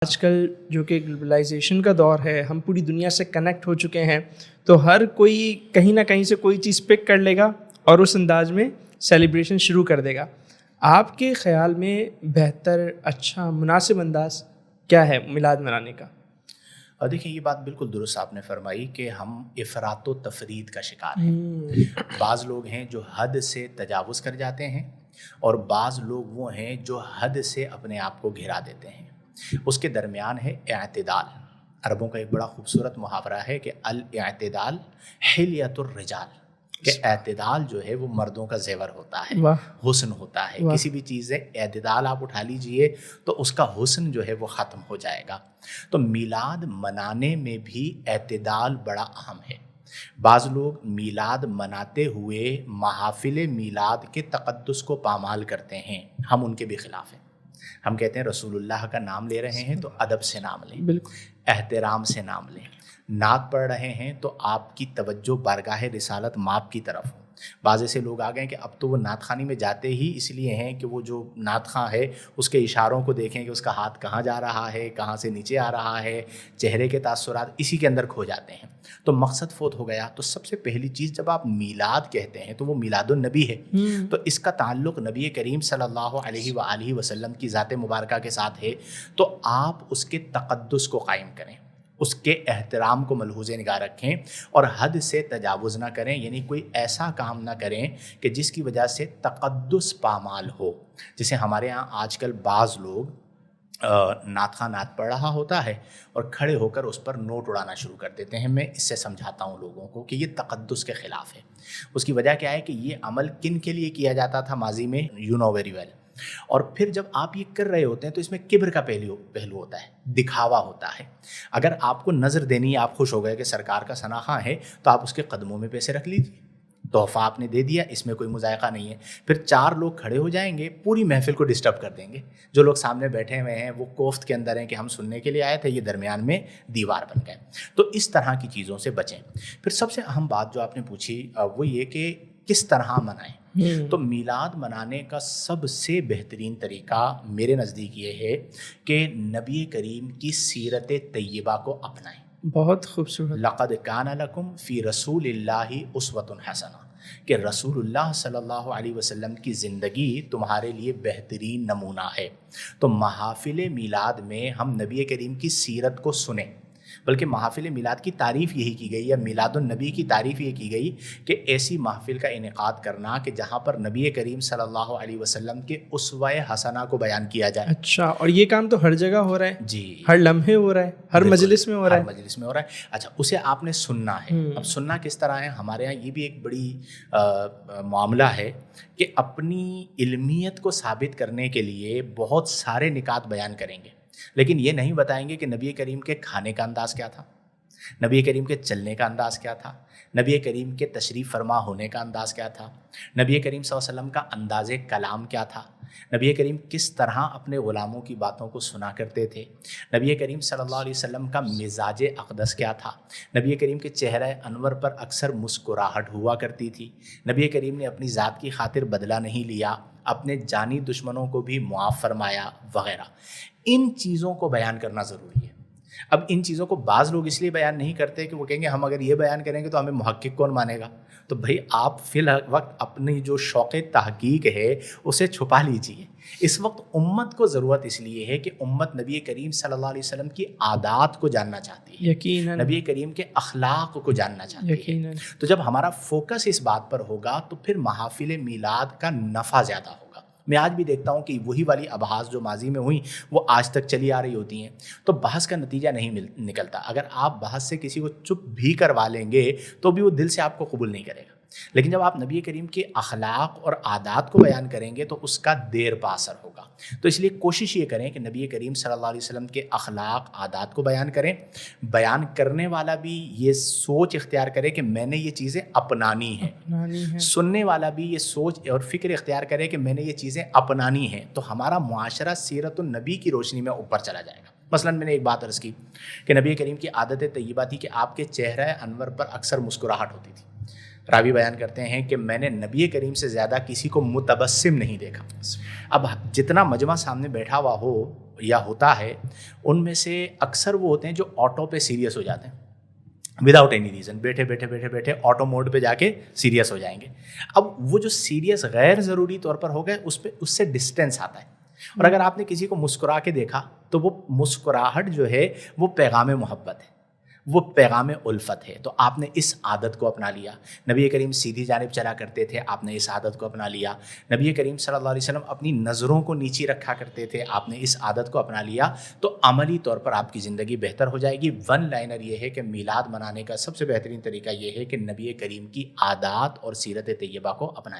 آج کل جو کہ گلوبلائزیشن کا دور ہے، ہم پوری دنیا سے کنیکٹ ہو چکے ہیں، تو ہر کوئی کہیں نہ کہیں سے کوئی چیز پک کر لے گا اور اس انداز میں سیلیبریشن شروع کر دے گا۔ آپ کے خیال میں بہتر، اچھا، مناسب انداز کیا ہے میلاد منانے کا؟ دیکھیں، یہ بات بالکل درست آپ نے فرمائی کہ ہم افراط و تفرید کا شکار ہیں۔ بعض لوگ ہیں جو حد سے تجاوز کر جاتے ہیں، اور بعض لوگ وہ ہیں جو حد سے اپنے آپ کو گھرا دیتے ہیں۔ اس کے درمیان ہے اعتدال۔ عربوں کا ایک بڑا خوبصورت محاورہ ہے کہ الاعتدال حلیۃ الرجال، کہ اعتدال جو ہے وہ مردوں کا زیور ہوتا ہے، حسن ہوتا ہے۔ کسی بھی چیز سے اعتدال آپ اٹھا لیجئے تو اس کا حسن جو ہے وہ ختم ہو جائے گا۔ تو میلاد منانے میں بھی اعتدال بڑا اہم ہے۔ بعض لوگ میلاد مناتے ہوئے محافل میلاد کے تقدس کو پامال کرتے ہیں، ہم ان کے بھی خلاف ہیں۔ ہم کہتے ہیں رسول اللہ کا نام لے رہے ہیں تو ادب سے نام لیں، بالکل احترام سے نام لیں۔ نعت پڑھ رہے ہیں تو آپ کی توجہ بارگاہ رسالت ماپ کی طرف ہو۔ بعض ایسے لوگ آ گئے کہ اب تو وہ نعت خوانی میں جاتے ہی اس لیے ہیں کہ وہ جو نعت خواں ہے اس کے اشاروں کو دیکھیں کہ اس کا ہاتھ کہاں جا رہا ہے، کہاں سے نیچے آ رہا ہے، چہرے کے تاثرات اسی کے اندر کھو جاتے ہیں، تو مقصد فوت ہو گیا۔ تو سب سے پہلی چیز، جب آپ میلاد کہتے ہیں تو وہ میلاد النبی ہے، تو اس کا تعلق نبی کریم صلی اللہ علیہ وآلہ وسلم کی ذات مبارکہ کے ساتھ ہے، تو آپ اس کے تقدس کو قائم کریں، اس کے احترام کو ملحوظ نگاہ رکھیں، اور حد سے تجاوز نہ کریں، یعنی کوئی ایسا کام نہ کریں کہ جس کی وجہ سے تقدس پامال ہو۔ جیسے ہمارے ہاں آج کل بعض لوگ نعت خواں نعت پڑھ رہا ہوتا ہے اور کھڑے ہو کر اس پر نوٹ اڑانا شروع کر دیتے ہیں۔ میں اس سے سمجھاتا ہوں لوگوں کو کہ یہ تقدس کے خلاف ہے۔ اس کی وجہ کیا ہے کہ یہ عمل کن کے لیے کیا جاتا تھا ماضی میں، یو نو ویری ویل۔ اور پھر جب آپ یہ کر رہے ہوتے ہیں تو اس میں کبر کا پہلو ہوتا ہے، دکھاوا ہوتا ہے۔ اگر آپ کو نظر دینی ہے، آپ خوش ہو گئے کہ سرکار کا ثنا خواں ہے، تو آپ اس کے قدموں میں پیسے رکھ لیجیے، تحفہ آپ نے دے دیا، اس میں کوئی مذائقہ نہیں ہے۔ پھر چار لوگ کھڑے ہو جائیں گے، پوری محفل کو ڈسٹرب کر دیں گے۔ جو لوگ سامنے بیٹھے ہوئے ہیں وہ کوفت کے اندر ہیں کہ ہم سننے کے لیے آئے تھے، یہ درمیان میں دیوار بن گئے۔ تو اس طرح کی چیزوں سے بچیں۔ پھر سب سے اہم بات جو آپ نے پوچھی وہ یہ کہ کس طرح منائیں۔ تو میلاد منانے کا سب سے بہترین طریقہ میرے نزدیک یہ ہے کہ نبی کریم کی سیرت طیبہ کو اپنائیں۔ بہت خوبصورت۔ لقد کان لکم فی رسول اللہ اسوۃ حسنہ، کہ رسول اللہ صلی اللہ علیہ وسلم کی زندگی تمہارے لیے بہترین نمونہ ہے۔ تو محافل میلاد میں ہم نبی کریم کی سیرت کو سنیں، بلکہ محافل میلاد کی تعریف یہی کی گئی، یا میلاد النبی کی تعریف یہ کی گئی کہ ایسی محفل کا انعقاد کرنا کہ جہاں پر نبی کریم صلی اللہ علیہ وسلم کے اسوہ حسنہ کو بیان کیا جائے۔ اچھا، اور یہ کام تو ہر جگہ ہو رہا ہے، جی، ہر لمحے ہو رہا ہے، ہر مجلس میں ہو رہا ہے، ہر مجلس میں ہو رہا ہے۔ اچھا، اسے آپ نے سننا ہے۔ اب سننا کس طرح ہے؟ ہمارے یہاں یہ بھی ایک بڑی معاملہ ہے کہ اپنی علمیت کو ثابت کرنے کے لیے بہت سارے نکات بیان کریں گے، لیکن یہ نہیں بتائیں گے کہ نبی کریم کے کھانے کا انداز کیا تھا، نبی کریم کے چلنے کا انداز کیا تھا، نبی کریم کے تشریف فرما ہونے کا انداز کیا تھا، نبی کریم صلی اللہ علیہ وسلم کا انداز کلام کیا تھا، نبی کریم کس طرح اپنے غلاموں کی باتوں کو سنا کرتے تھے، نبی کریم صلی اللہ علیہ وسلم کا مزاج اقدس کیا تھا، نبی کریم کے چہرہ انور پر اکثر مسکراہٹ ہوا کرتی تھی، نبی کریم نے اپنی ذات کی خاطر بدلہ نہیں لیا، اپنے جانی دشمنوں کو بھی معاف فرمایا، وغیرہ۔ ان چیزوں کو بیان کرنا ضروری ہے۔ اب ان چیزوں کو بعض لوگ اس لیے بیان نہیں کرتے کہ وہ کہیں گے ہم اگر یہ بیان کریں گے تو ہمیں محقق کون مانے گا۔ تو بھائی آپ فی الوقت اپنی جو شوق تحقیق ہے اسے چھپا لیجیے۔ اس وقت امت کو ضرورت اس لیے ہے کہ امت نبی کریم صلی اللہ علیہ وسلم کی عادات کو جاننا چاہتی ہے، یقیناً نبی کریم کے اخلاق کو جاننا چاہتی یقیناً۔ ہے۔ تو جب ہمارا فوکس اس بات پر ہوگا تو پھر محافل میلاد کا نفع زیادہ ہوگا۔ میں آج بھی دیکھتا ہوں کہ وہی والی ابحاث جو ماضی میں ہوئیں وہ آج تک چلی آ رہی ہوتی ہیں، تو بحث کا نتیجہ نہیں نکلتا۔ اگر آپ بحث سے کسی کو چپ بھی کروا لیں گے تو بھی وہ دل سے آپ کو قبول نہیں کرے گا، لیکن جب آپ نبی کریم کے اخلاق اور عادات کو بیان کریں گے تو اس کا دیر پا اثر ہوگا۔ تو اس لیے کوشش یہ کریں کہ نبی کریم صلی اللہ علیہ وسلم کے اخلاق عادات کو بیان کریں۔ بیان کرنے والا بھی یہ سوچ اختیار کرے کہ میں نے یہ چیزیں اپنانی ہیں، سننے والا بھی یہ سوچ اور فکر اختیار کرے کہ میں نے یہ چیزیں اپنانی ہیں، تو ہمارا معاشرہ سیرت النبی کی روشنی میں اوپر چلا جائے گا۔ مثلاً میں نے ایک بات عرض کی کہ نبی کریم کی عادت طیبہ تھی کہ آپ کے چہرہ انور پر اکثر مسکراہٹ ہوتی تھی۔ راوی بیان کرتے ہیں کہ میں نے نبی کریم سے زیادہ کسی کو متبسم نہیں دیکھا. اب جتنا مجمع سامنے بیٹھا ہوا ہو یا ہوتا ہے ان میں سے اکثر وہ ہوتے ہیں جو آٹو پہ سیریس ہو جاتے ہیں وداؤٹ اینی ریزن. بیٹھے بیٹھے بیٹھے بیٹھے آٹو موڈ پہ جا کے سیریس ہو جائیں گے. اب وہ جو سیریس غیر ضروری طور پر ہو گئے اس سے ڈسٹینس آتا ہے. اور اگر آپ نے کسی کو مسکرا کے دیکھا تو وہ مسکراہٹ جو ہے وہ پیغام محبت ہے, وہ پیغام الفت ہے. تو آپ نے اس عادت کو اپنا لیا. نبی کریم سیدھی جانب چلا کرتے تھے, آپ نے اس عادت کو اپنا لیا. نبی کریم صلی اللہ علیہ وسلم اپنی نظروں کو نیچی رکھا کرتے تھے, آپ نے اس عادت کو اپنا لیا. تو عملی طور پر آپ کی زندگی بہتر ہو جائے گی. ون لائنر یہ ہے کہ میلاد منانے کا سب سے بہترین طریقہ یہ ہے کہ نبی کریم کی عادات اور سیرت طیبہ کو اپنائیں.